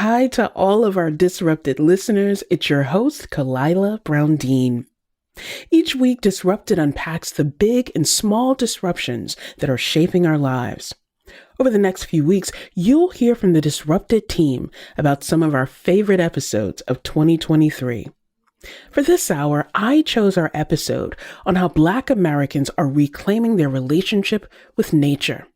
Hi to all of our Disrupted listeners. It's your host, Khalilah Brown-Dean. Each week, Disrupted unpacks the big and small disruptions that are shaping our lives. Over the next few weeks, you'll hear from the Disrupted team about some of our favorite episodes of 2023. For this hour, I chose our episode on how Black Americans are reclaiming their relationship with nature.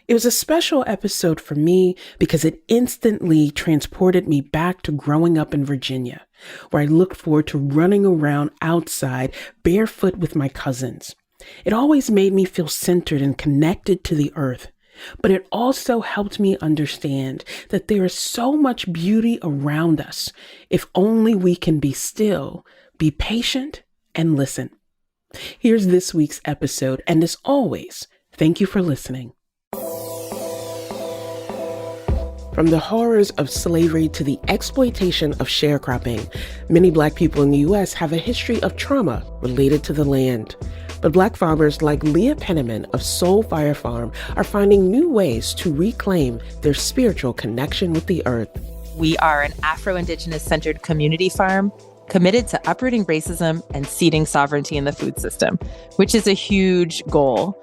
It was a special episode for me because it instantly transported me back to growing up in Virginia, where I looked forward to running around outside barefoot with my cousins. It always made me feel centered and connected to the earth, but it also helped me understand that there is so much beauty around us if only we can be still, be patient, and listen. Here's this week's episode, and as always, thank you for listening. From the horrors of slavery to the exploitation of sharecropping, many Black people in the U.S. have a history of trauma related to the land. But Black farmers like Leah Penniman of Soul Fire Farm are finding new ways to reclaim their spiritual connection with the earth. We are an Afro-Indigenous centered community farm committed to uprooting racism and seeding sovereignty in the food system, which is a huge goal.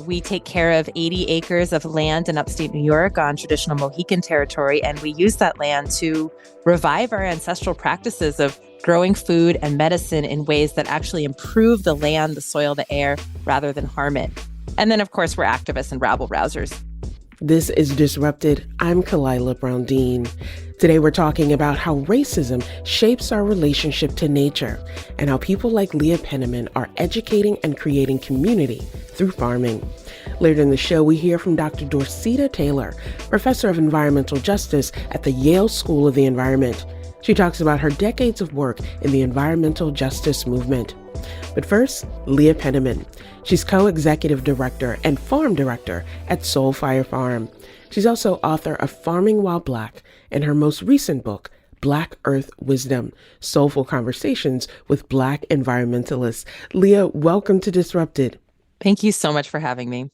We take care of 80 acres of land in upstate New York on traditional Mohican territory, and we use that land to revive our ancestral practices of growing food and medicine in ways that actually improve the land, the soil, the air, rather than harm it. And then, of course, we're activists and rabble-rousers. This is Disrupted. I'm Khalilah Brown-Dean. Today we're talking about how racism shapes our relationship to nature and how people like Leah Penniman are educating and creating community through farming. Later in the show, we hear from Dr. Dorceta Taylor, professor of environmental justice at the Yale School of the Environment. She talks about her decades of work in the environmental justice movement. But first, Leah Penniman. She's co-executive director and farm director at Soul Fire Farm. She's also author of Farming While Black and her most recent book, Black Earth Wisdom, Soulful Conversations with Black Environmentalists. Leah, welcome to Disrupted. Thank you so much for having me.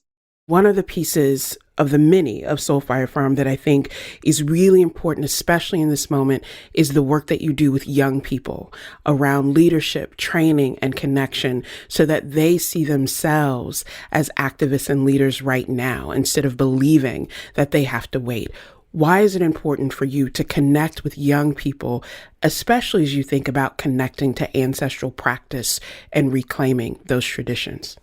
One of the pieces of the many of Soul Fire Farm that I think is really important, especially in this moment, is the work that you do with young people around leadership, training, and connection so that they see themselves as activists and leaders right now instead of believing that they have to wait. Why is it important for you to connect with young people, especially as you think about connecting to ancestral practice and reclaiming those traditions?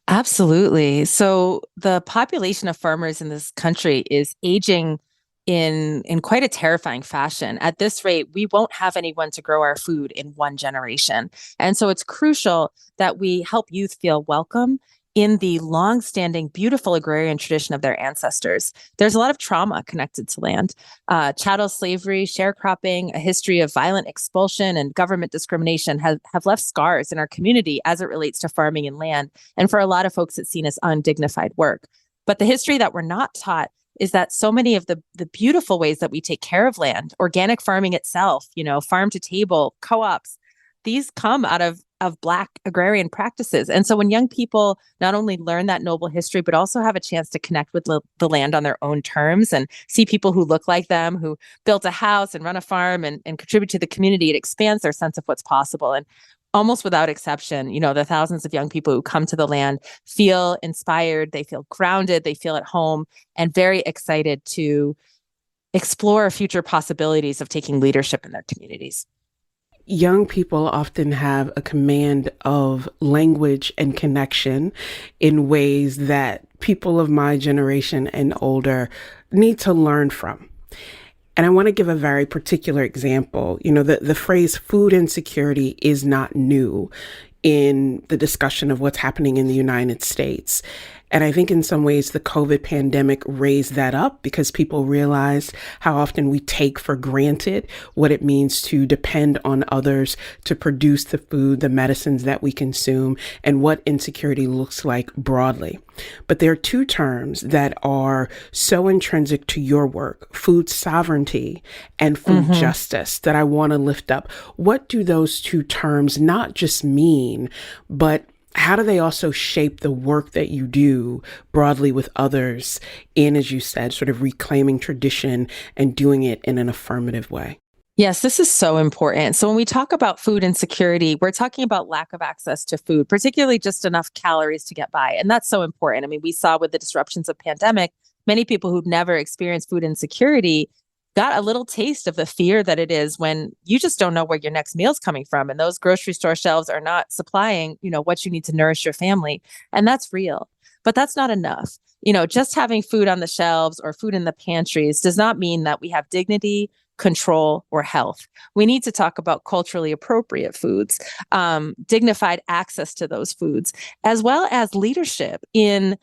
Absolutely. So the population of farmers in this country is aging in quite a terrifying fashion. At this rate, we won't have anyone to grow our food in one generation. And so it's crucial that we help youth feel welcome in the longstanding, beautiful agrarian tradition of their ancestors. There's a lot of trauma connected to land. Chattel slavery, sharecropping, a history of violent expulsion and government discrimination have left scars in our community as it relates to farming and land. And for a lot of folks, it's seen as undignified work. But the history that we're not taught is that so many of the beautiful ways that we take care of land, organic farming itself, farm to table, co-ops, these come out of Black agrarian practices. And so when young people not only learn that noble history, but also have a chance to connect with the land on their own terms and see people who look like them, who built a house and run a farm and contribute to the community, it expands their sense of what's possible. And almost without exception, the thousands of young people who come to the land feel inspired, they feel grounded, they feel at home, and very excited to explore future possibilities of taking leadership in their communities. Young people often have a command of language and connection in ways that people of my generation and older need to learn from. And I want to give a very particular example. The phrase food insecurity is not new in the discussion of what's happening in the United States. And I think in some ways the COVID pandemic raised that up because people realized how often we take for granted what it means to depend on others to produce the food, the medicines that we consume, and what insecurity looks like broadly. But there are two terms that are so intrinsic to your work, food sovereignty and food justice, that I want to lift up. What do those two terms not just mean, but how do they also shape the work that you do broadly with others in, as you said, sort of reclaiming tradition and doing it in an affirmative way? Yes, this is so important. So when we talk about food insecurity, we're talking about lack of access to food, particularly just enough calories to get by. And that's so important. I mean, we saw with the disruptions of pandemic, many people who'd never experienced food insecurity got a little taste of the fear that it is when you just don't know where your next meal's coming from. And those grocery store shelves are not supplying, what you need to nourish your family. And that's real. But that's not enough. Just having food on the shelves or food in the pantries does not mean that we have dignity, control, or health. We need to talk about culturally appropriate foods, dignified access to those foods, as well as leadership in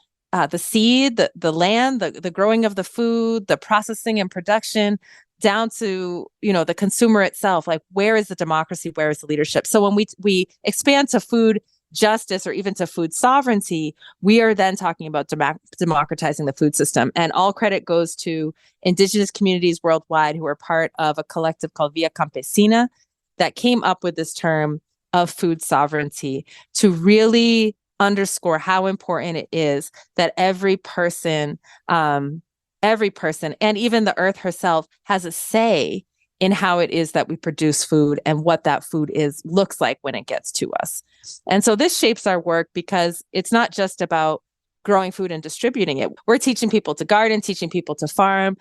the seed, the land, the growing of the food, the processing and production, down to the consumer itself. Like, where is the democracy? Where is the leadership? So when we expand to food justice or even to food sovereignty, we are then talking about democratizing the food system. And all credit goes to indigenous communities worldwide who are part of a collective called Via Campesina that came up with this term of food sovereignty to really underscore how important it is that every person, and even the earth herself, has a say in how it is that we produce food and what that food looks like when it gets to us. And so this shapes our work because it's not just about growing food and distributing it. We're teaching people to garden, teaching people to farm,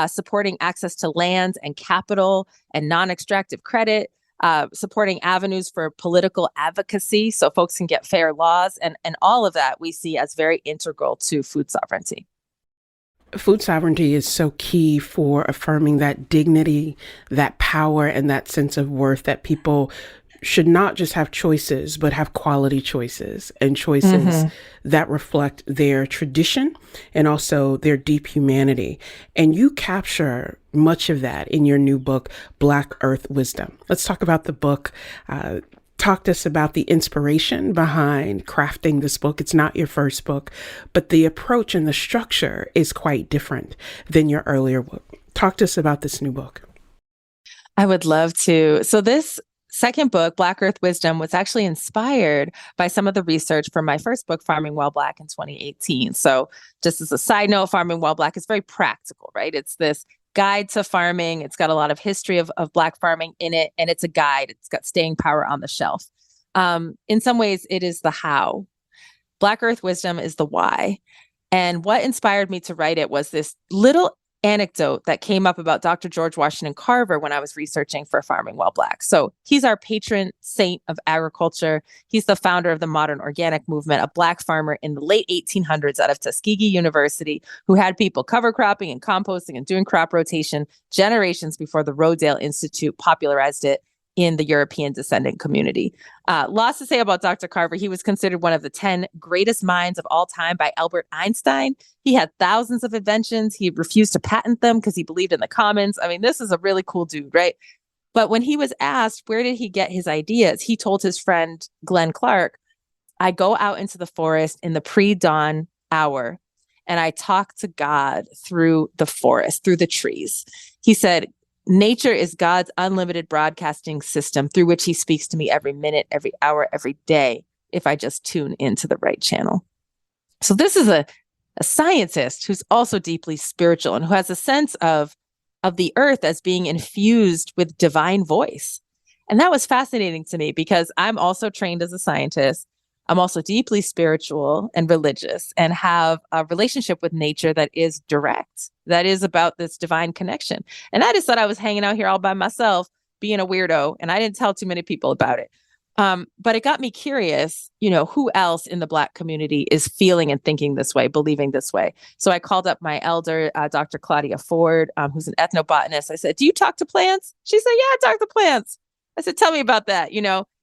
supporting access to land and capital and non-extractive credit, supporting avenues for political advocacy so folks can get fair laws. And all of that we see as very integral to food sovereignty. Food sovereignty is so key for affirming that dignity, that power, and that sense of worth that people should not just have choices, but have quality choices and choices that reflect their tradition and also their deep humanity. And you capture much of that in your new book, Black Earth Wisdom. Let's talk about the book. Talk to us about the inspiration behind crafting this book. It's not your first book, but the approach and the structure is quite different than your earlier book. Talk to us about this new book. I would love to. So this second book, Black Earth Wisdom, was actually inspired by some of the research from my first book, Farming While Black, in 2018. So just as a side note, Farming While Black is very practical, right? It's this guide to farming. It's got a lot of history of Black farming in it, and it's a guide. It's got staying power on the shelf. In some ways, it is the how. Black Earth Wisdom is the why. And what inspired me to write it was this little anecdote that came up about Dr. George Washington Carver when I was researching for Farming While Black. So he's our patron saint of agriculture. He's the founder of the modern organic movement, a Black farmer in the late 1800s out of Tuskegee University, who had people cover cropping and composting and doing crop rotation generations before the Rodale Institute popularized it in the European descendant community. Lots to say about Dr. Carver. He was considered one of the 10 greatest minds of all time by Albert Einstein. He had thousands of inventions. He refused to patent them because he believed in the commons. I mean, this is a really cool dude, right? But when he was asked where did he get his ideas, he told his friend Glenn Clark, I go out into the forest in the pre-dawn hour and I talk to God through the forest, through the trees. He said, nature is God's unlimited broadcasting system through which he speaks to me every minute, every hour, every day, if I just tune into the right channel. So this is a scientist who's also deeply spiritual and who has a sense of the earth as being infused with divine voice. And that was fascinating to me because I'm also trained as a scientist. I'm also deeply spiritual and religious and have a relationship with nature that is direct, that is about this divine connection. And I just thought I was hanging out here all by myself, being a weirdo, and I didn't tell too many people about it. But it got me curious, who else in the Black community is feeling and thinking this way, believing this way. So I called up my elder, Dr. Claudia Ford, who's an ethnobotanist. I said, do you talk to plants? She said, yeah, I talk to plants. I said, tell me about that,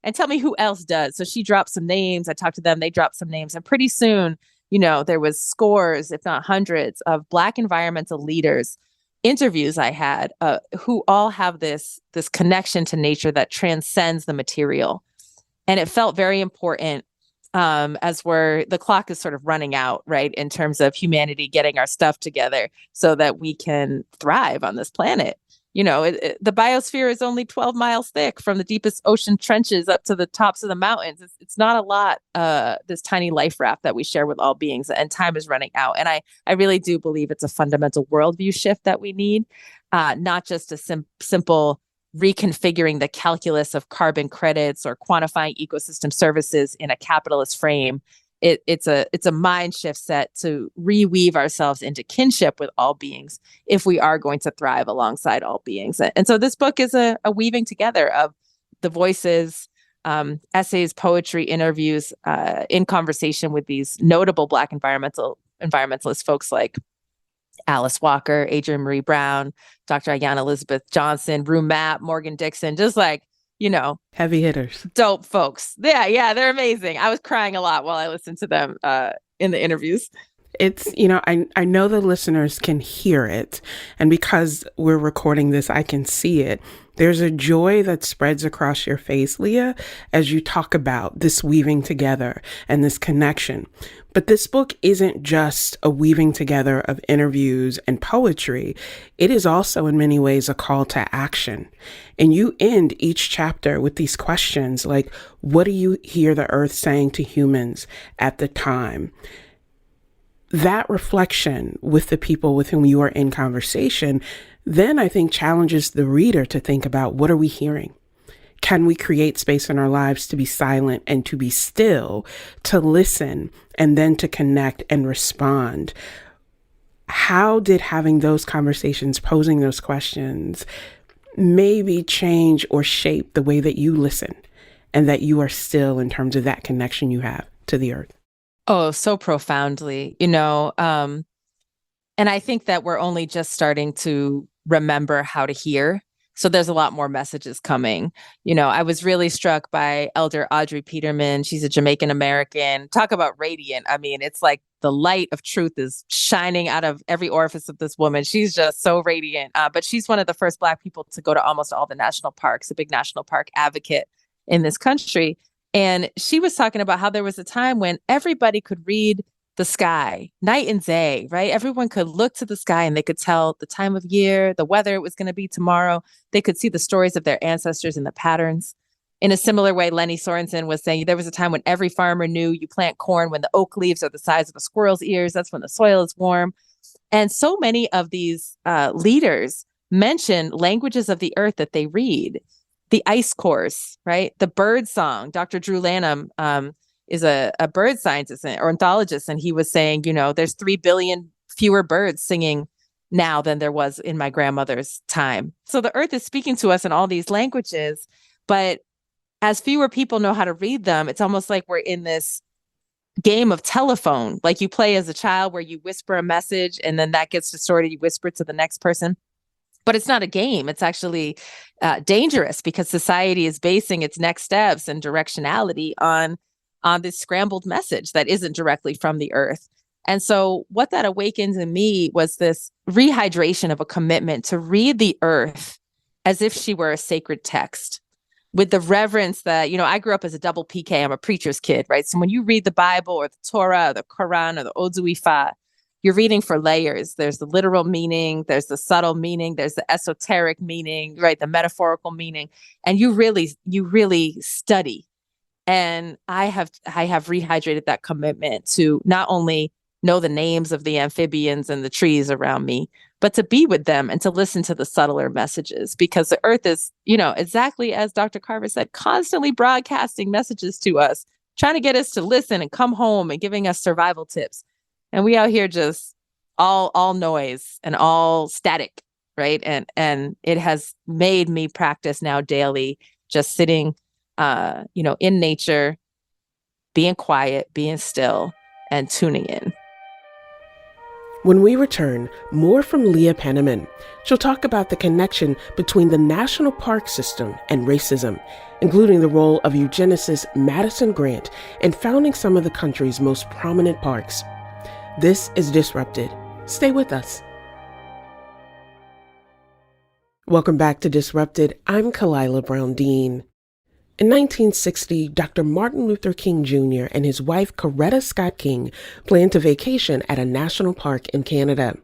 and tell me who else does. So she dropped some names. I talked to them. They dropped some names. And pretty soon, there was scores, if not hundreds, of Black environmental leaders, interviews I had, who all have this connection to nature that transcends the material. And it felt very important as the clock is sort of running out, right, in terms of humanity getting our stuff together so that we can thrive on this planet. The biosphere is only 12 miles thick from the deepest ocean trenches up to the tops of the mountains. It's not a lot, this tiny life raft that we share with all beings, and time is running out. And I really do believe it's a fundamental worldview shift that we need, not just a simple reconfiguring the calculus of carbon credits or quantifying ecosystem services in a capitalist frame. It's a mind shift set to reweave ourselves into kinship with all beings if we are going to thrive alongside all beings. And so this book is a weaving together of the voices, essays, poetry, interviews, in conversation with these notable Black environmentalist folks like Alice Walker, Adrienne Maree Brown, Dr. Ayanna Elizabeth Johnson, Rue Mapp, Morgan Dixon, just like, heavy hitters, dope folks. Yeah, they're amazing. I was crying a lot while I listened to them in the interviews. It's, I know the listeners can hear it. And because we're recording this, I can see it. There's a joy that spreads across your face, Leah, as you talk about this weaving together and this connection. But this book isn't just a weaving together of interviews and poetry. It is also in many ways a call to action. And you end each chapter with these questions like, what do you hear the earth saying to humans at the time? That reflection with the people with whom you are in conversation then I think challenges the reader to think about, what are we hearing? Can we create space in our lives to be silent and to be still, to listen, and then to connect and respond? How did having those conversations, posing those questions, maybe change or shape the way that you listen and that you are still in terms of that connection you have to the earth? Oh, so profoundly, and I think that we're only just starting to remember how to hear. So there's a lot more messages coming. I was really struck by Elder Audrey Peterman. She's a Jamaican American. Talk about radiant. I mean, it's like the light of truth is shining out of every orifice of this woman. She's just so radiant. But she's one of the first Black people to go to almost all the national parks, a big national park advocate in this country. And she was talking about how there was a time when everybody could read the sky night and day, right? Everyone could look to the sky and they could tell the time of year, the weather it was going to be tomorrow. They could see the stories of their ancestors and the patterns. In a similar way, Lenny Sorensen was saying there was a time when every farmer knew you plant corn when the oak leaves are the size of a squirrel's ears. That's when the soil is warm. And so many of these leaders mention languages of the earth that they read. The ice course, right? The bird song. Dr. Drew Lanham is a bird scientist or ornithologist, and he was saying, there's 3 billion fewer birds singing now than there was in my grandmother's time. So the earth is speaking to us in all these languages, but as fewer people know how to read them, it's almost like we're in this game of telephone, like you play as a child where you whisper a message and then that gets distorted, you whisper it to the next person. But it's not a game. It's actually dangerous because society is basing its next steps and directionality on this scrambled message that isn't directly from the earth. And so what that awakened in me was this rehydration of a commitment to read the earth as if she were a sacred text, with the reverence that, I grew up as a double PK. I'm a preacher's kid, right? So when you read the Bible or the Torah or the Quran or the Odu Ifa, you're reading for layers. There's the literal meaning, there's the subtle meaning, there's the esoteric meaning, right? The metaphorical meaning. And you really study. And I have rehydrated that commitment to not only know the names of the amphibians and the trees around me, but to be with them and to listen to the subtler messages, because the earth is, exactly as Dr. Carver said, constantly broadcasting messages to us, trying to get us to listen and come home and giving us survival tips. And we out here just all noise and all static, right? And it has made me practice now daily, just sitting in nature, being quiet, being still, and tuning in. When we return, more from Leah Penniman. She'll talk about the connection between the national park system and racism, including the role of eugenicist Madison Grant in founding some of the country's most prominent parks. This is Disrupted. Stay with us. Welcome back to Disrupted. I'm Khalilah Brown-Dean. In 1960, Dr. Martin Luther King Jr. and his wife Coretta Scott King planned to vacation at a national park in Canada.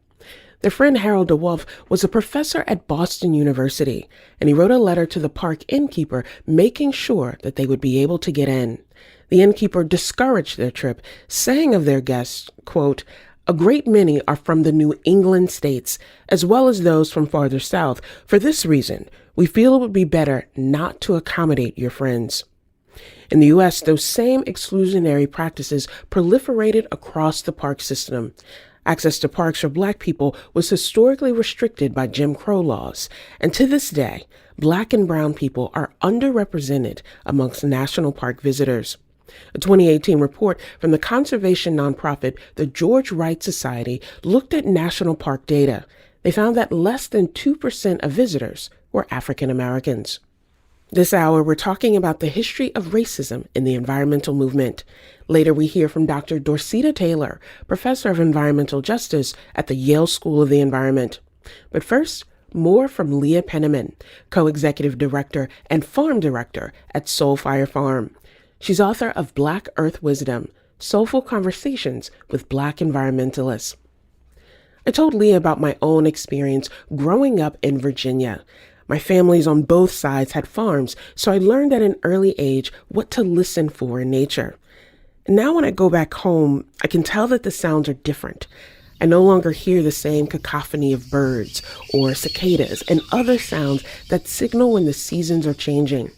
Their friend Harold DeWolf was a professor at Boston University, and he wrote a letter to the park innkeeper making sure that they would be able to get in. The innkeeper discouraged their trip, saying of their guests, quote, "A great many are from the New England states, as well as those from farther south. For this reason, we feel it would be better not to accommodate your friends." In the U.S., those same exclusionary practices proliferated across the park system. Access to parks for Black people was historically restricted by Jim Crow laws, and to this day, Black and brown people are underrepresented amongst national park visitors. A 2018 report from the conservation nonprofit the George Wright Society looked at national park data. They found that less than 2% of visitors were African Americans. This hour, we're talking about the history of racism in the environmental movement. Later, we hear from Dr. Dorceta Taylor, professor of environmental justice at the Yale School of the Environment. But first, more from Leah Penniman, co-executive director and farm director at Soulfire Farm. She's author of Black Earth Wisdom, Soulful Conversations with Black Environmentalists. I told Leah about my own experience growing up in Virginia. My families on both sides had farms, so I learned at an early age what to listen for in nature. And now when I go back home, I can tell that the sounds are different. I no longer hear the same cacophony of birds or cicadas and other sounds that signal when the seasons are changing.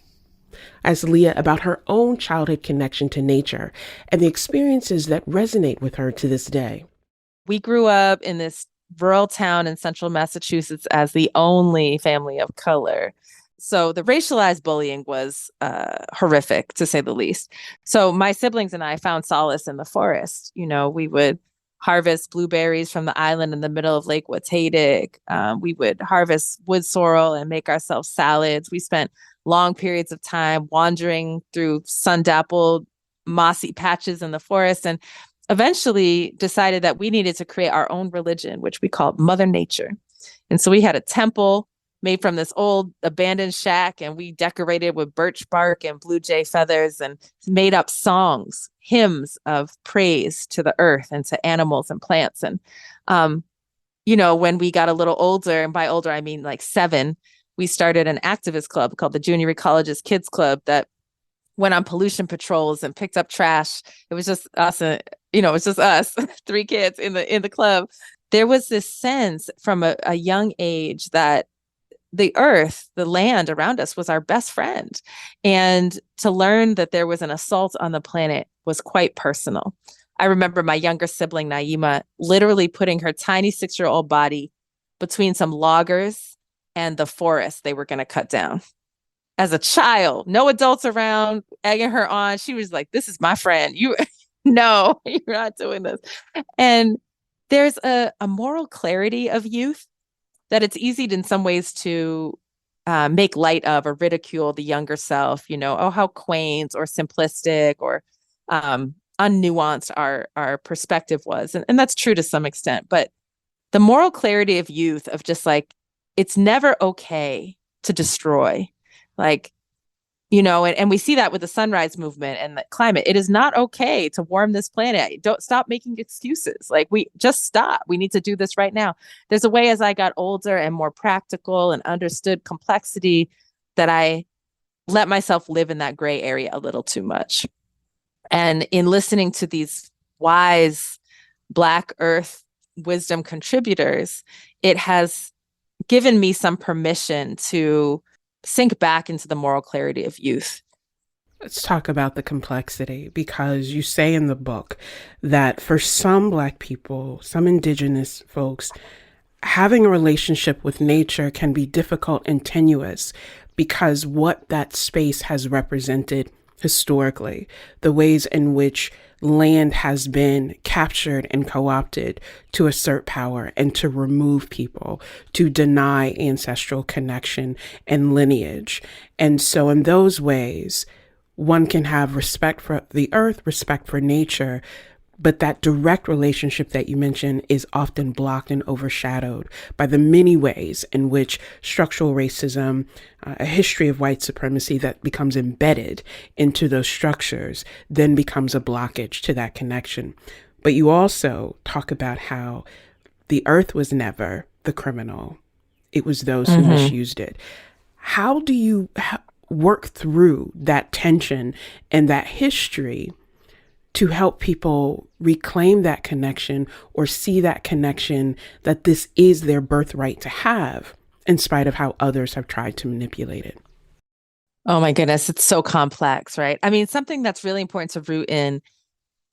I asked Leah about her own childhood connection to nature and the experiences that resonate with her to this day. We grew up in this rural town in central Massachusetts as the only family of color. So the racialized bullying was horrific, to say the least. So my siblings and I found solace in the forest. You know, we would harvest blueberries from the island in the middle of Lake Watatic. We would harvest wood sorrel and make ourselves salads. We spent long periods of time wandering through sun-dappled, mossy patches in the forest, and eventually decided that we needed to create our own religion, which we called Mother Nature. And so we had a temple made from this old abandoned shack, and we decorated with birch bark and blue jay feathers and made up songs, hymns of praise to the earth and to animals and plants. And, when we got a little older, and by older, I mean like 7, we started an activist club called the Junior Ecologist Kids Club that went on pollution patrols and picked up trash. It was just us, it's just us, 3 kids in the club. There was this sense from a young age that the earth, the land around us, was our best friend. And to learn that there was an assault on the planet was quite personal. I remember my younger sibling, Naima, literally putting her tiny 6-year-old body between some loggers and the forest they were going to cut down. As a child, no adults around, egging her on. She was like, "This is my friend. No, you're not doing this." And there's a moral clarity of youth that it's easy in some ways to make light of or ridicule the younger self, oh, how quaint or simplistic or unnuanced our perspective was. And that's true to some extent. But the moral clarity of youth of just like, it's never okay to destroy. And we see that with the sunrise movement and the climate. It is not okay to warm this planet. Don't stop making excuses. We just stop. We need to do this right now. There's a way as I got older and more practical and understood complexity that I let myself live in that gray area a little too much. And in listening to these wise Black Earth wisdom contributors, it has given me some permission to sink back into the moral clarity of youth. Let's talk about the complexity, because you say in the book that for some Black people, some Indigenous folks, having a relationship with nature can be difficult and tenuous because what that space has represented historically, the ways in which land has been captured and co-opted to assert power and to remove people, to deny ancestral connection and lineage. And so in those ways, one can have respect for the earth, respect for nature, but that direct relationship that you mentioned is often blocked and overshadowed by the many ways in which structural racism, a history of white supremacy that becomes embedded into those structures, then becomes a blockage to that connection. But you also talk about how The earth was never the criminal, it was those who Mm-hmm. misused it. How do you work through that tension and that history to help people reclaim that connection or see that connection that this is their birthright to have, in spite of how others have tried to manipulate it? Oh my goodness, it's so complex, right? I mean, something that's really important to root in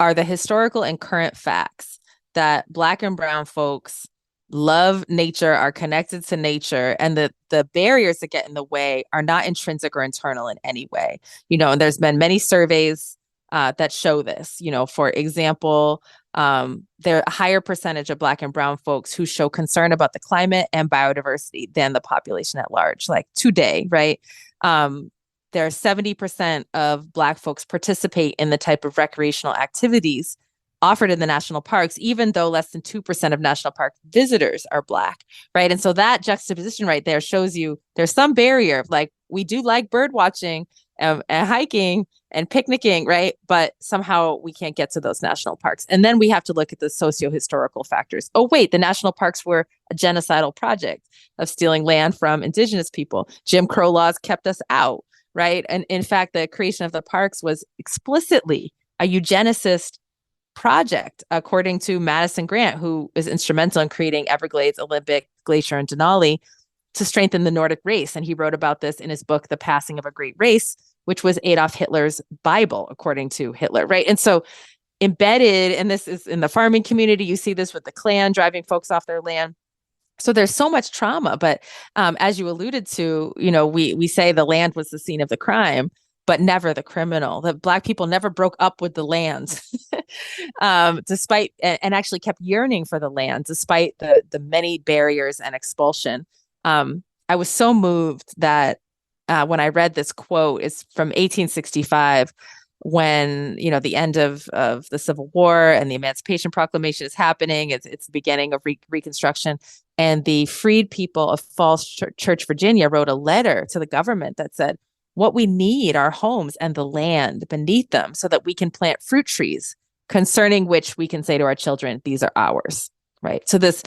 are the historical and current facts that Black and Brown folks love nature, are connected to nature, and the barriers that get in the way are not intrinsic or internal in any way. And there's been many surveys that show this. For example, there are a higher percentage of Black and Brown folks who show concern about the climate and biodiversity than the population at large, like today, right? There are 70% of Black folks participate in the type of recreational activities offered in the national parks, even though less than 2% of national park visitors are Black, right? And so that juxtaposition right there shows you there's some barrier of like, we do like bird watching and hiking and picnicking, right? But somehow we can't get to those national parks. And then we have to look at the socio-historical factors. Oh, wait, the national parks were a genocidal project of stealing land from indigenous people. Jim Crow laws kept us out, right? And in fact, the creation of the parks was explicitly a eugenicist project, according to Madison Grant, who is instrumental in creating Everglades, Olympic, Glacier, and Denali to strengthen the Nordic race. And he wrote about this in his book, The Passing of a Great Race, which was Adolf Hitler's Bible, according to Hitler, right? And so embedded, and this is in the farming community, you see this with the Klan driving folks off their land. So there's so much trauma, but as you alluded to, we say the land was the scene of the crime, but never the criminal. That Black people never broke up with the land, despite and actually kept yearning for the land, despite the many barriers and expulsion. I was so moved that when I read this quote, it's from 1865. When the end of the Civil War and the Emancipation Proclamation is happening, it's the beginning of Reconstruction, and the freed people of Falls Church, Virginia, wrote a letter to the government that said, "What we need are homes and the land beneath them, so that we can plant fruit trees, concerning which we can say to our children, these are ours." Right. So this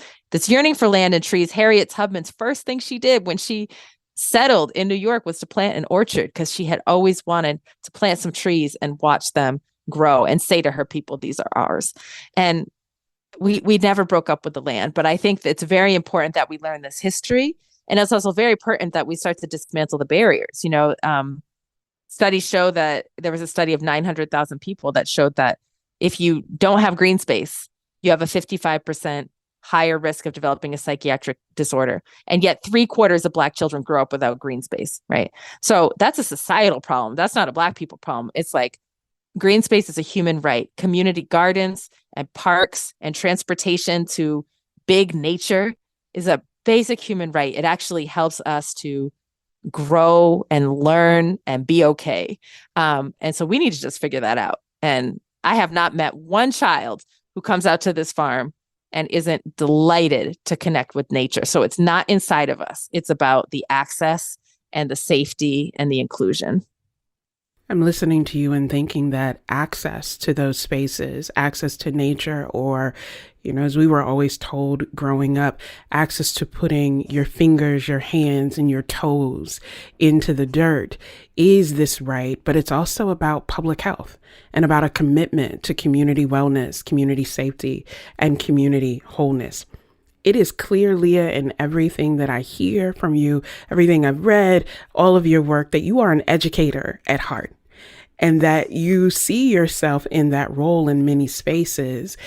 yearning for land and trees. Harriet Tubman's first thing she did when she settled in New York was to plant an orchard, because she had always wanted to plant some trees and watch them grow and say to her people, these are ours. And we never broke up with the land. But I think that it's very important that we learn this history. And it's also very important that we start to dismantle the barriers. Studies show that there was a study of 900,000 people that showed that if you don't have green space, you have a 55% higher risk of developing a psychiatric disorder. And yet 3/4 of Black children grow up without green space, right? So that's a societal problem. That's not a Black people problem. It's like green space is a human right. Community gardens and parks and transportation to big nature is a basic human right. It actually helps us to grow and learn and be okay. And so we need to just figure that out. And I have not met one child who comes out to this farm and isn't delighted to connect with nature. So it's not inside of us. It's about the access and the safety and the inclusion. I'm listening to you and thinking that access to those spaces, access to nature, or, as we were always told growing up, access to putting your fingers, your hands, and your toes into the dirt is this right. But it's also about public health and about a commitment to community wellness, community safety, and community wholeness. It is clear, Leah, in everything that I hear from you, everything I've read, all of your work, that you are an educator at heart, and that you see yourself in that role in many spaces.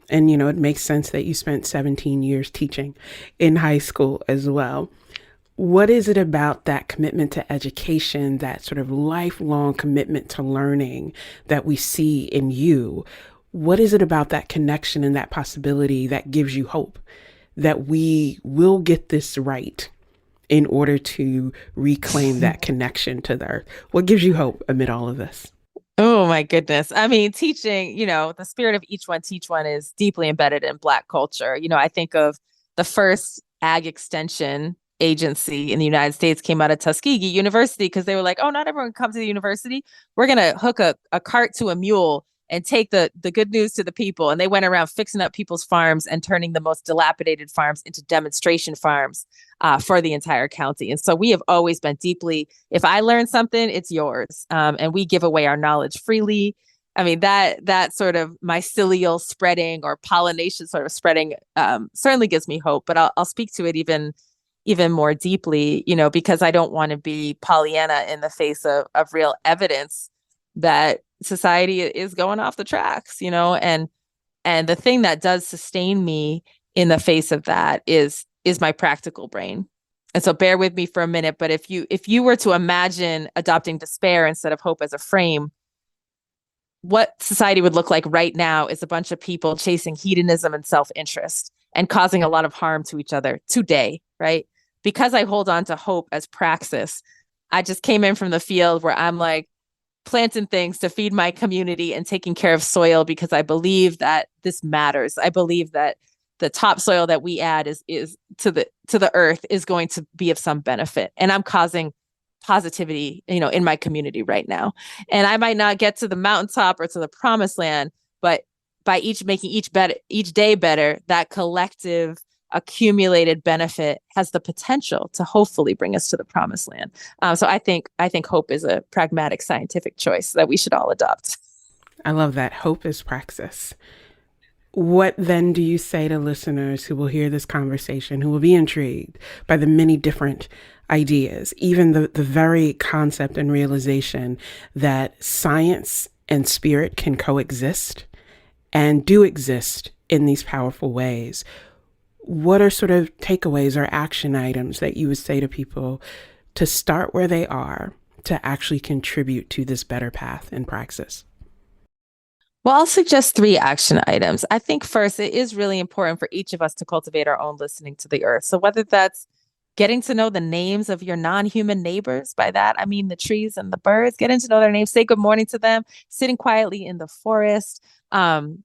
And, it makes sense that you spent 17 years teaching in high school as well. What is it about that commitment to education, that sort of lifelong commitment to learning that we see in you? What is it about that connection and that possibility that gives you hope that we will get this right in order to reclaim that connection to the earth? What gives you hope amid all of this? Oh my goodness. I mean, teaching, the spirit of each one teach one is deeply embedded in Black culture. I think of the first ag extension agency in the United States came out of Tuskegee University, because they were like, oh, not everyone can come to the university. We're going to hook a cart to a mule and take the good news to the people. And they went around fixing up people's farms and turning the most dilapidated farms into demonstration farms for the entire county. And so we have always been deeply, if I learn something, it's yours. And we give away our knowledge freely. I mean, that sort of mycelial spreading or pollination sort of spreading certainly gives me hope, but I'll speak to it even more deeply, because I don't want to be Pollyanna in the face of real evidence that society is going off the tracks, and the thing that does sustain me in the face of that is my practical brain. And so bear with me for a minute, but if you were to imagine adopting despair instead of hope as a frame, what society would look like right now is a bunch of people chasing hedonism and self-interest and causing a lot of harm to each other today, right? Because I hold on to hope as praxis, I just came in from the field where I'm like planting things to feed my community and taking care of soil because I believe that this matters. I believe that the topsoil that we add is to the earth is going to be of some benefit. And I'm causing positivity, in my community right now. And I might not get to the mountaintop or to the promised land, but by making each day better, that collective accumulated benefit has the potential to hopefully bring us to the promised land. So I think hope is a pragmatic scientific choice that we should all adopt. I love that. Hope is praxis. What then do you say to listeners who will hear this conversation, who will be intrigued by the many different ideas, even the very concept and realization that science and spirit can coexist and do exist in these powerful ways? What are sort of takeaways or action items that you would say to people to start where they are to actually contribute to this better path in praxis? Well, I'll suggest 3 action items. I think first, it is really important for each of us to cultivate our own listening to the earth. So whether that's getting to know the names of your non-human neighbors, by that I mean the trees and the birds, getting to know their names, say good morning to them, sitting quietly in the forest,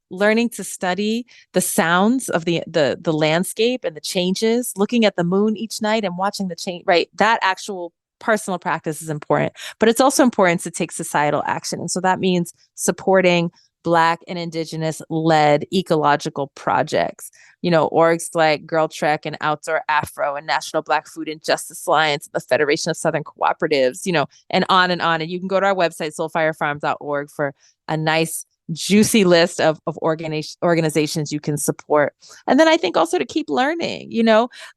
learning to study the sounds of the landscape and the changes, looking at the moon each night and watching the change, right? That actual personal practice is important, but it's also important to take societal action. And so that means supporting Black and Indigenous led ecological projects, orgs like Girl Trek and Outdoor Afro and National Black Food and Justice Alliance, the Federation of Southern Cooperatives, and on and on. And you can go to our website, soulfirefarm.org, for a nice, juicy list of organizations you can support. And then I think also to keep learning,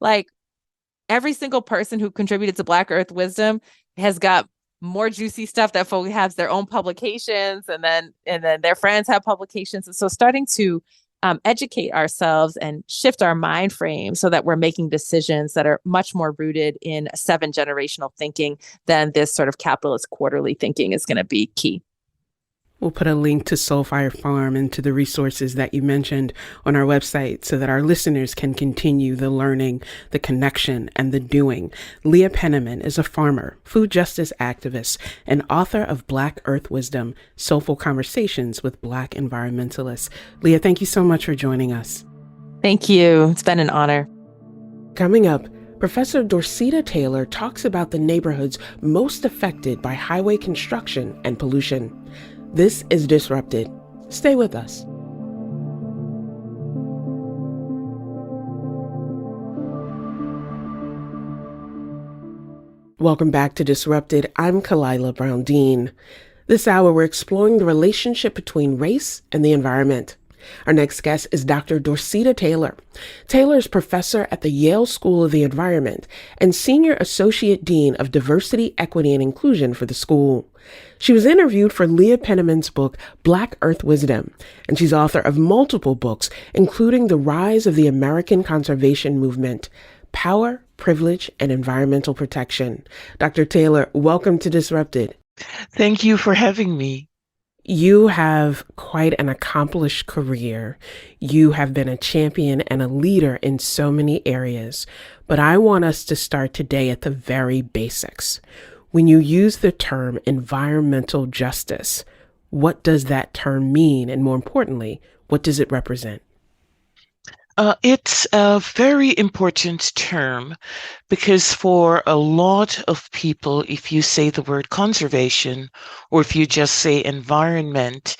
like every single person who contributed to Black Earth Wisdom has got more juicy stuff that folks have their own publications, and then their friends have publications. And so starting to educate ourselves and shift our mind frame so that we're making decisions that are much more rooted in 7-generational thinking than this sort of capitalist quarterly thinking is going to be key. We'll put a link to Soulfire Farm and to the resources that you mentioned on our website so that our listeners can continue the learning, the connection, and the doing. Leah Penniman is a farmer, food justice activist, and author of Black Earth Wisdom, Soulful Conversations with Black Environmentalists. Leah, thank you so much for joining us. Thank you. It's been an honor. Coming up, Professor Dorceta Taylor talks about the neighborhoods most affected by highway construction and pollution. This is Disrupted. Stay with us. Welcome back to Disrupted. I'm Khalilah Brown-Dean. This hour, we're exploring the relationship between race and the environment. Our next guest is Dr. Dorceta Taylor. Taylor is professor at the Yale School of the Environment and Senior Associate Dean of Diversity, Equity, and Inclusion for the school. She was interviewed for Leah Penniman's book, Black Earth Wisdom, and she's author of multiple books, including The Rise of the American Conservation Movement, Power, Privilege, and Environmental Protection. Dr. Taylor, welcome to Disrupted. Thank you for having me. You have quite an accomplished career. You have been a champion and a leader in so many areas, but I want us to start today at the very basics. When you use the term environmental justice, what does that term mean? And more importantly, what does it represent? It's a very important term because for a lot of people, if you say the word conservation or if you just say environment,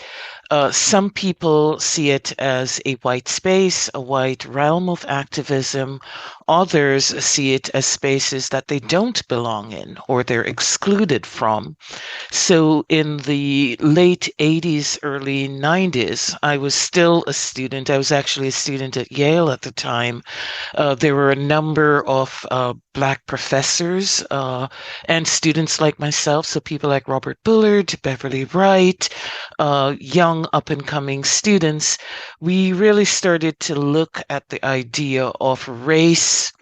Some people see it as a white space, a white realm of activism. Others see it as spaces that they don't belong in or they're excluded from. So in the late 80s, early 90s, I was still a student. I was actually a student at Yale at the time. There were a number of Black professors and students like myself, so people like Robert Bullard, Beverly Wright, young up-and-coming students. We really started to look at the idea of race,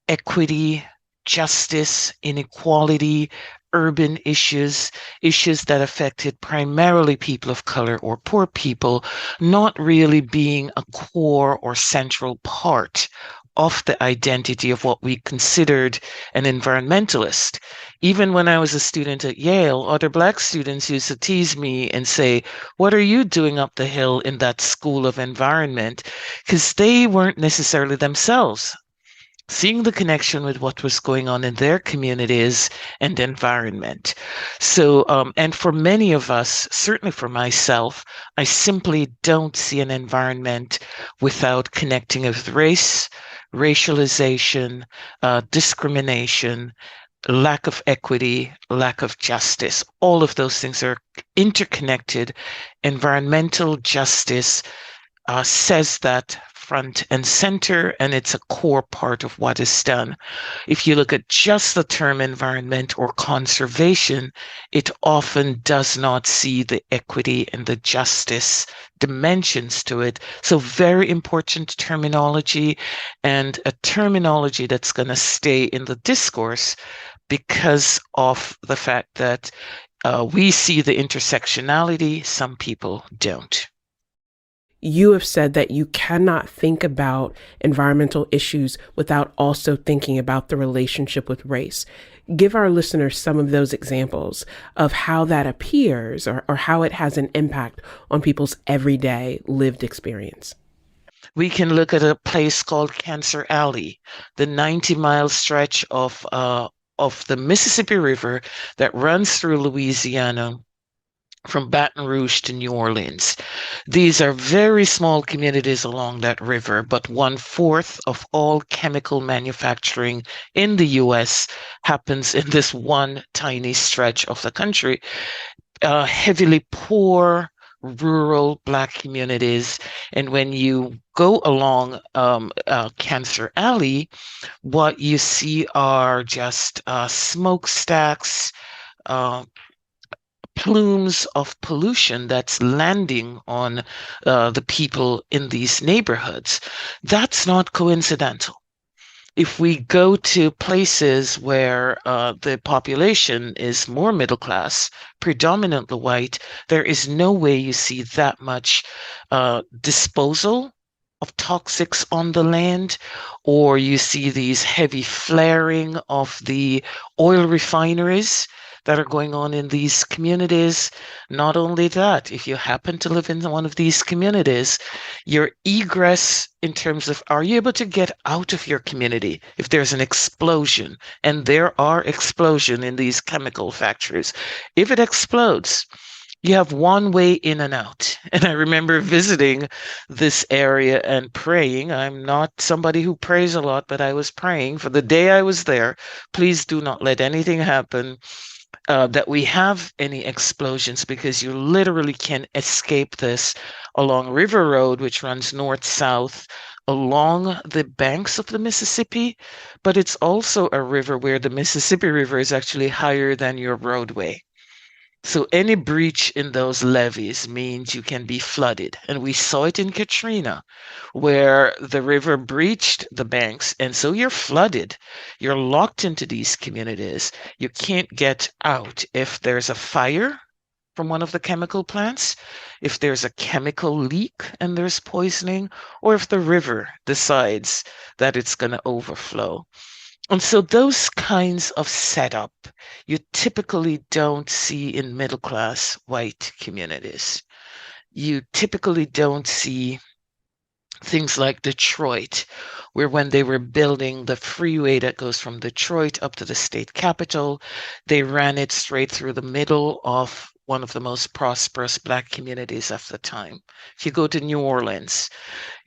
equity, justice, inequality, urban issues, issues that affected primarily people of color or poor people, not really being a core or central part of the identity of what we considered an environmentalist. Even when I was a student at Yale, other Black students used to tease me and say, "What are you doing up the hill in that school of environment?" Because they weren't necessarily themselves seeing the connection with what was going on in their communities and environment. So, and for many of us, certainly for myself, I simply don't see an environment without connecting with race, racialization, discrimination, lack of equity, lack of justice. All of those things are interconnected. Environmental justice says that front and center, and it's a core part of what is done. If you look at just the term environment or conservation, it often does not see the equity and the justice dimensions to it. So very important terminology, and a terminology that's going to stay in the discourse because of the fact that we see the intersectionality, some people don't. You have said that you cannot think about environmental issues without also thinking about the relationship with race. Give our listeners some of those examples of how that appears or how it has an impact on people's everyday lived experience. We can look at a place called Cancer Alley, the 90-mile stretch of the Mississippi River that runs through Louisiana from Baton Rouge to New Orleans. These are very small communities along that river, but 1/4 of all chemical manufacturing in the US happens in this one tiny stretch of the country. Heavily poor, rural Black communities. And when you go along Cancer Alley, what you see are just smokestacks, plumes of pollution that's landing on the people in these neighborhoods. That's not coincidental. If we go to places where the population is more middle class, predominantly white, there is no way you see that much disposal of toxics on the land, or you see these heavy flaring of the oil refineries that are going on in these communities. Not only that, if you happen to live in one of these communities, your egress in terms of, are you able to get out of your community if there's an explosion? And there are explosions in these chemical factories. If it explodes, you have one way in and out. And I remember visiting this area and praying. I'm not somebody who prays a lot, but I was praying for the day I was there. Please do not let anything happen that we have any explosions, because you literally can escape this along River Road, which runs north-south along the banks of the Mississippi, but it's also a river where the Mississippi River is actually higher than your roadway. So any breach in those levees means you can be flooded. And we saw it in Katrina, where the river breached the banks. And so you're flooded. You're locked into these communities. You can't get out. If there's a fire from one of the chemical plants, if there's a chemical leak and there's poisoning, or if the river decides that it's going to overflow. And so those kinds of setup you typically don't see in middle class white communities. You typically don't see things like Detroit, where when they were building the freeway that goes from Detroit up to the state capitol, they ran it straight through the middle of one of the most prosperous Black communities of the time. If you go to New Orleans,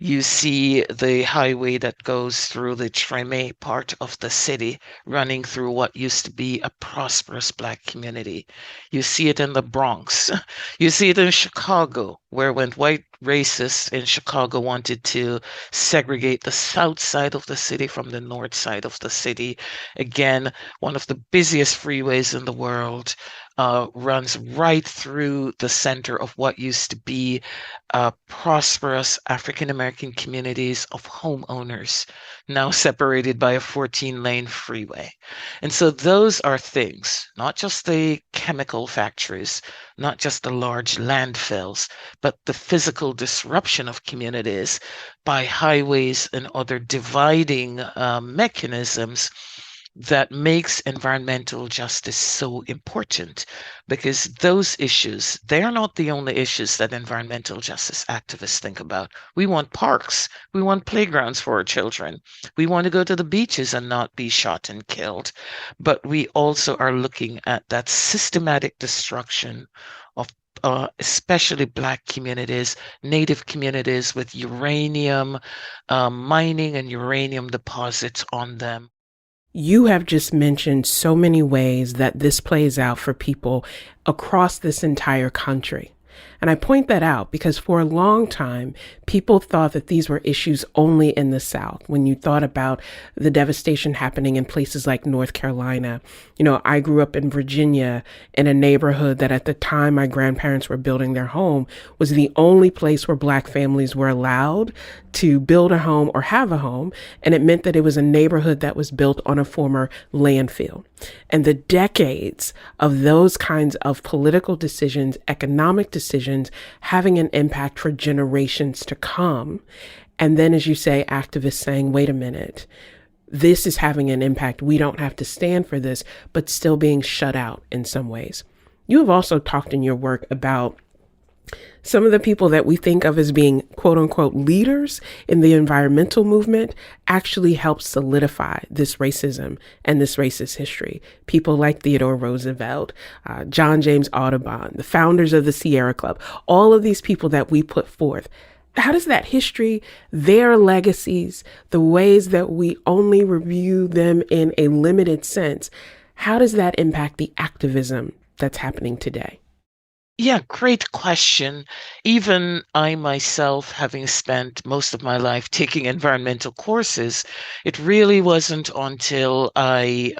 you see the highway that goes through the Treme part of the city, running through what used to be a prosperous Black community. You see it in the Bronx. You see it in Chicago, where when white racists in Chicago wanted to segregate the south side of the city from the north side of the city, again, one of the busiest freeways in the world, runs right through the center of what used to be prosperous African American communities of homeowners, now separated by a 14-lane freeway. And so those are things, not just the chemical factories, not just the large landfills, but the physical disruption of communities by highways and other dividing mechanisms that makes environmental justice so important, because those issues, they are not the only issues that environmental justice activists think about. We want parks. We want playgrounds for our children. We want to go to the beaches and not be shot and killed. But we also are looking at that systematic destruction of especially Black communities, Native communities with uranium mining and uranium deposits on them. You have just mentioned so many ways that this plays out for people across this entire country. And I point that out because for a long time, people thought that these were issues only in the South. When you thought about the devastation happening in places like North Carolina, I grew up in Virginia in a neighborhood that at the time my grandparents were building their home was the only place where Black families were allowed to build a home or have a home. And it meant that it was a neighborhood that was built on a former landfill. And the decades of those kinds of political decisions, economic decisions, having an impact for generations to come. And then, as you say, activists saying, wait a minute, this is having an impact. We don't have to stand for this, but still being shut out in some ways. You have also talked in your work about some of the people that we think of as being quote unquote leaders in the environmental movement actually helped solidify this racism and this racist history. People like Theodore Roosevelt, John James Audubon, the founders of the Sierra Club, all of these people that we put forth. How does that history, their legacies, the ways that we only review them in a limited sense, how does that impact the activism that's happening today? Yeah, great question. Even I myself, having spent most of my life taking environmental courses, it really wasn't until I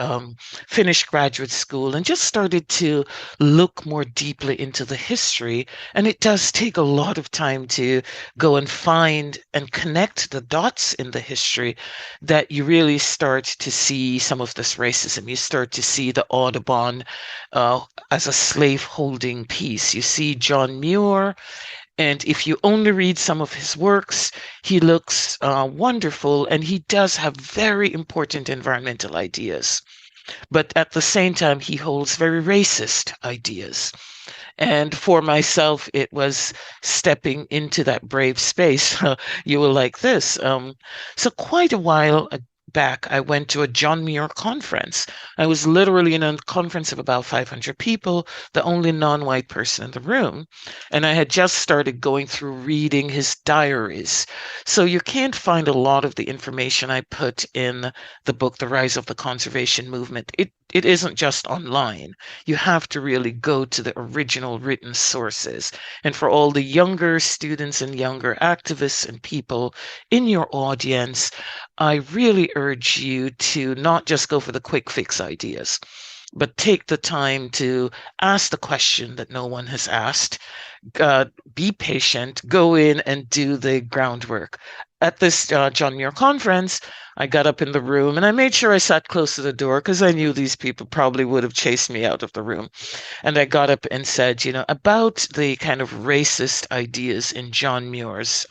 finished graduate school and just started to look more deeply into the history. And it does take a lot of time to go and find and connect the dots in the history that you really start to see some of this racism. You start to see the Audubon as a slave-holding piece. You see John Muir, and if you only read some of his works, he looks wonderful, and he does have very important environmental ideas. But at the same time, he holds very racist ideas. And for myself, it was stepping into that brave space. You will like this. So quite a while back, I went to a John Muir conference. I was literally in a conference of about 500 people, the only non-white person in the room. And I had just started going through reading his diaries. So you can't find a lot of the information I put in the book, The Rise of the Conservation Movement. It isn't just online. You have to really go to the original written sources. And for all the younger students and younger activists and people in your audience, I really urge you to not just go for the quick fix ideas, but take the time to ask the question that no one has asked. Be patient, go in and do the groundwork. At this John Muir conference, I got up in the room and I made sure I sat close to the door because I knew these people probably would have chased me out of the room. And I got up and said, about the kind of racist ideas in John Muir's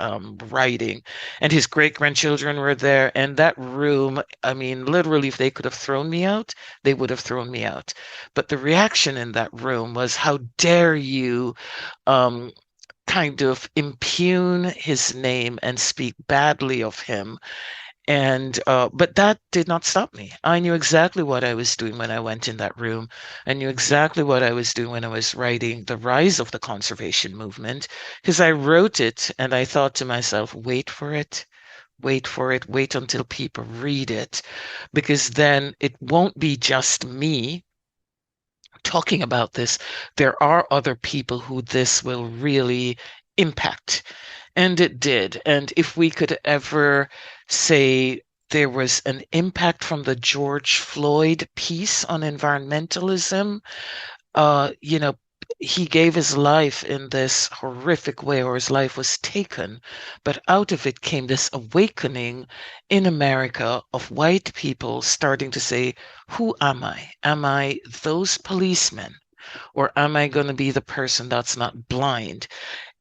writing. And his great-grandchildren were there. And that room, I mean, literally, if they could have thrown me out, they would have thrown me out. But the reaction in that room was, how dare you kind of impugn his name and speak badly of him. But that did not stop me. I knew exactly what I was doing when I went in that room. I knew exactly what I was doing when I was writing The Rise of the Conservation Movement, because I wrote it and I thought to myself, wait for it, wait for it, wait until people read it, because then it won't be just me talking about this. There are other people who this will really impact. And it did. And if we could ever say there was an impact from the George Floyd piece on environmentalism, you know, he gave his life in this horrific way, or his life was taken. But out of it came this awakening in America of white people starting to say, who am I? Am I those policemen? Or am I going to be the person that's not blind?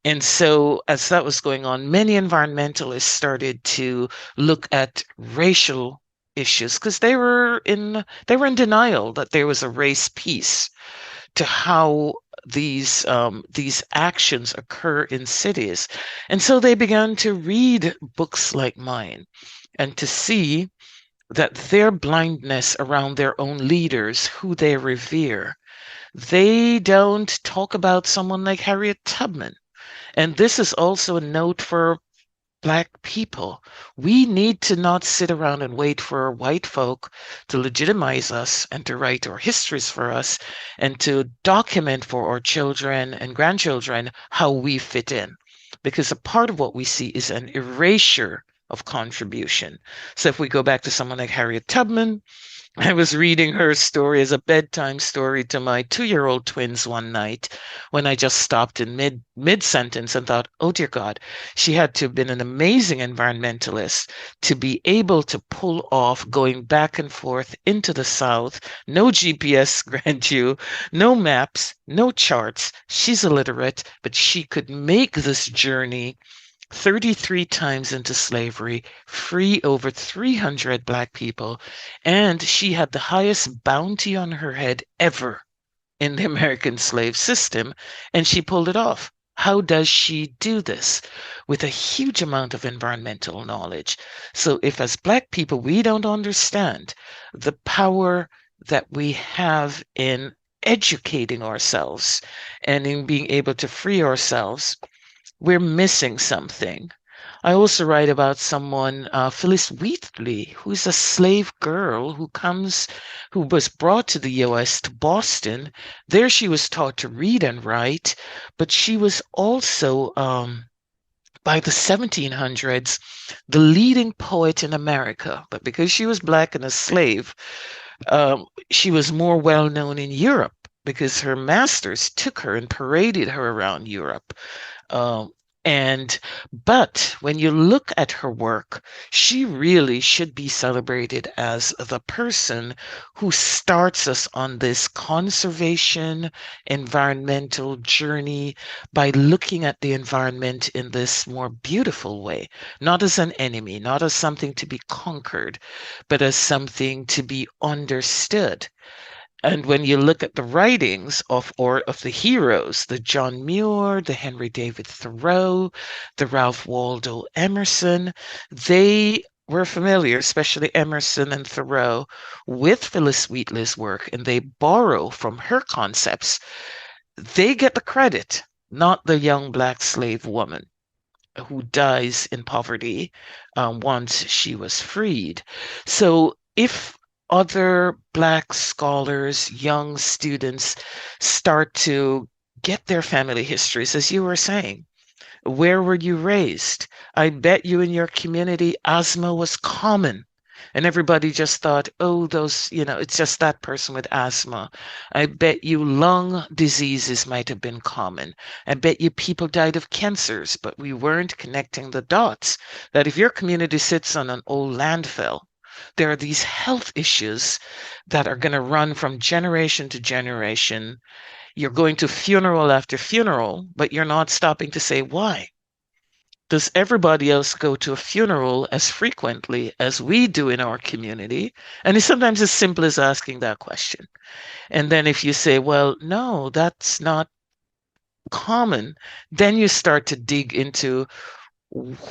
And so, as that was going on, many environmentalists started to look at racial issues because they were in denial that there was a race piece to how these actions occur in cities. And so they began to read books like mine and to see that their blindness around their own leaders, who they revere, they don't talk about someone like Harriet Tubman. And this is also a note for Black people. We need to not sit around and wait for white folk to legitimize us and to write our histories for us and to document for our children and grandchildren how we fit in. Because a part of what we see is an erasure of contribution. So if we go back to someone like Harriet Tubman, I was reading her story as a bedtime story to my 2-year-old twins one night when I just stopped in mid sentence and thought, oh dear God, she had to have been an amazing environmentalist to be able to pull off going back and forth into the South. No GPS, grant you, no maps, no charts. She's illiterate, but she could make this journey 33 times into slavery, free over 300 Black people, and she had the highest bounty on her head ever in the American slave system, and she pulled it off. How does she do this? With a huge amount of environmental knowledge. So if as Black people we don't understand the power that we have in educating ourselves and in being able to free ourselves, we're missing something. I also write about someone, Phyllis Wheatley, who's a slave girl who was brought to the U.S. to Boston. There she was taught to read and write, but she was also, by the 1700s, the leading poet in America. But because she was Black and a slave, she was more well known in Europe because her masters took her and paraded her around Europe. Um, but when you look at her work, she really should be celebrated as the person who starts us on this conservation environmental journey by looking at the environment in this more beautiful way, not as an enemy, not as something to be conquered, but as something to be understood. And when you look at the writings of the heroes, the John Muir, the Henry David Thoreau, the Ralph Waldo Emerson, they were familiar, especially Emerson and Thoreau, with Phyllis Wheatley's work, and they borrow from her concepts. They get the credit, not the young Black slave woman who dies in poverty once she was freed. So if other Black scholars, young students start to get their family histories, as you were saying, where were you raised? I bet you in your community asthma was common. And everybody just thought, oh, it's just that person with asthma. I bet you lung diseases might have been common. I bet you people died of cancers, but we weren't connecting the dots. That if your community sits on an old landfill, there are these health issues that are going to run from generation to generation. You're going to funeral after funeral, but you're not stopping to say why. Does everybody else go to a funeral as frequently as we do in our community? And it's sometimes as simple as asking that question. And then if you say, well, no, that's not common, then you start to dig into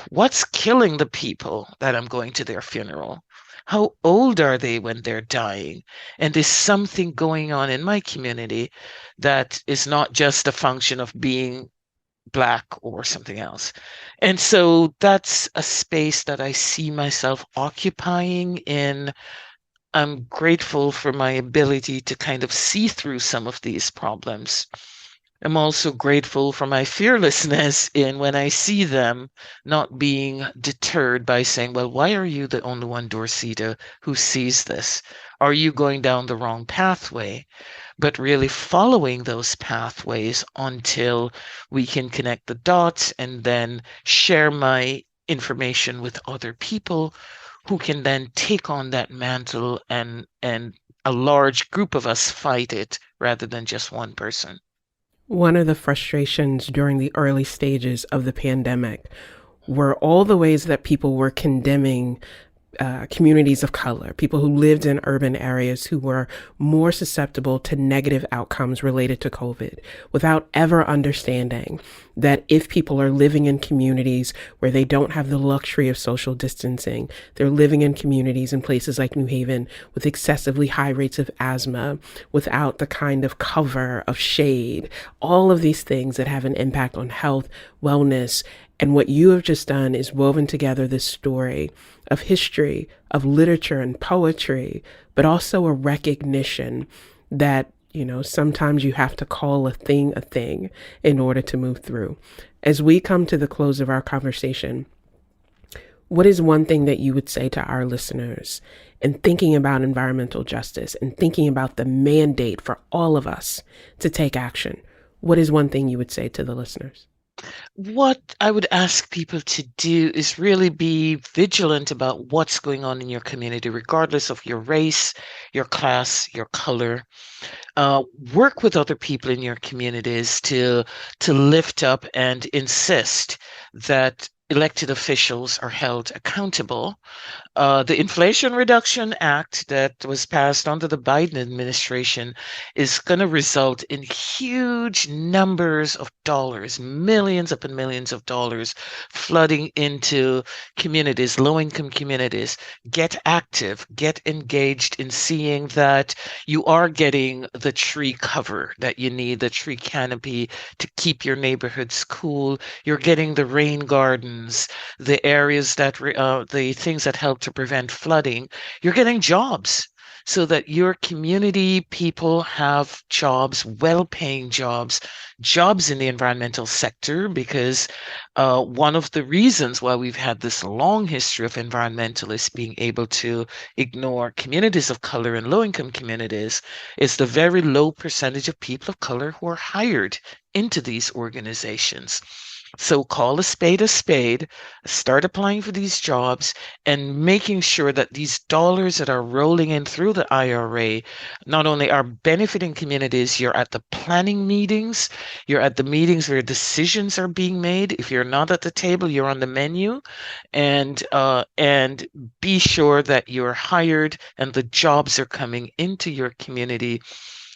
What's killing the people that I'm going to their funeral? How old are they when they're dying? And there's something going on in my community that is not just a function of being Black or something else. And so that's a space that I see myself occupying in. I'm grateful for my ability to kind of see through some of these problems. I'm also grateful for my fearlessness in when I see them not being deterred by saying, well, why are you the only one, Dorcita, who sees this? Are you going down the wrong pathway? But really following those pathways until we can connect the dots and then share my information with other people who can then take on that mantle and a large group of us fight it rather than just one person. One of the frustrations during the early stages of the pandemic were all the ways that people were condemning communities of color, people who lived in urban areas who were more susceptible to negative outcomes related to COVID, without ever understanding that if people are living in communities where they don't have the luxury of social distancing, they're living in communities in places like New Haven with excessively high rates of asthma, without the kind of cover of shade, all of these things that have an impact on health, wellness. And what you have just done is woven together this story of history, of literature and poetry, but also a recognition that, sometimes you have to call a thing in order to move through. As we come to the close of our conversation, what is one thing that you would say to our listeners in thinking about environmental justice and thinking about the mandate for all of us to take action? What is one thing you would say to the listeners? What I would ask people to do is really be vigilant about what's going on in your community, regardless of your race, your class, your color. Work with other people in your communities to lift up and insist that elected officials are held accountable. The Inflation Reduction Act that was passed under the Biden administration is going to result in huge numbers of dollars, millions upon millions of dollars flooding into communities, low-income communities. Get active, get engaged in seeing that you are getting the tree cover that you need, the tree canopy to keep your neighborhoods cool. You're getting the rain gardens, the areas that, the things that help to prevent flooding. You're getting jobs so that your community people have jobs, well-paying jobs in the environmental sector, because one of the reasons why we've had this long history of environmentalists being able to ignore communities of color and low-income communities is the very low percentage of people of color who are hired into these organizations. So call a spade, start applying for these jobs and making sure that these dollars that are rolling in through the IRA not only are benefiting communities, you're at the planning meetings, you're at the meetings where decisions are being made. If you're not at the table, you're on the menu, and be sure that you're hired and the jobs are coming into your community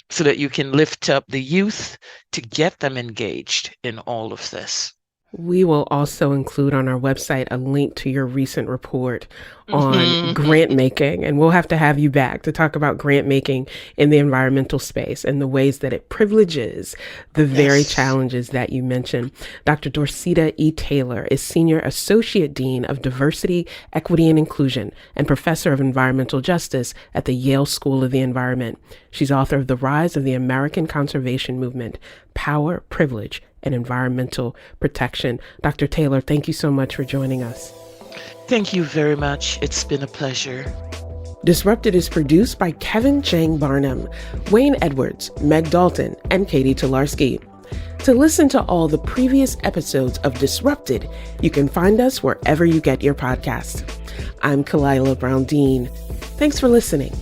so that you can lift up the youth to get them engaged in all of this. We will also include on our website a link to your recent report on grant making, and we'll have to have you back to talk about grant making in the environmental space and the ways that it privileges the very challenges that you mentioned. Dr. Dorcita E. Taylor is Senior Associate Dean of Diversity, Equity, and Inclusion and Professor of Environmental Justice at the Yale School of the Environment. She's author of The Rise of the American Conservation Movement, Power, Privilege, and Environmental Protection. Dr. Taylor, thank you so much for joining us. Thank you very much. It's been a pleasure. Disrupted is produced by Kevin Chang Barnum, Wayne Edwards, Meg Dalton, and Katie Tolarski. To listen to all the previous episodes of Disrupted, you can find us wherever you get your podcasts. I'm Khalilah Brown-Dean. Thanks for listening.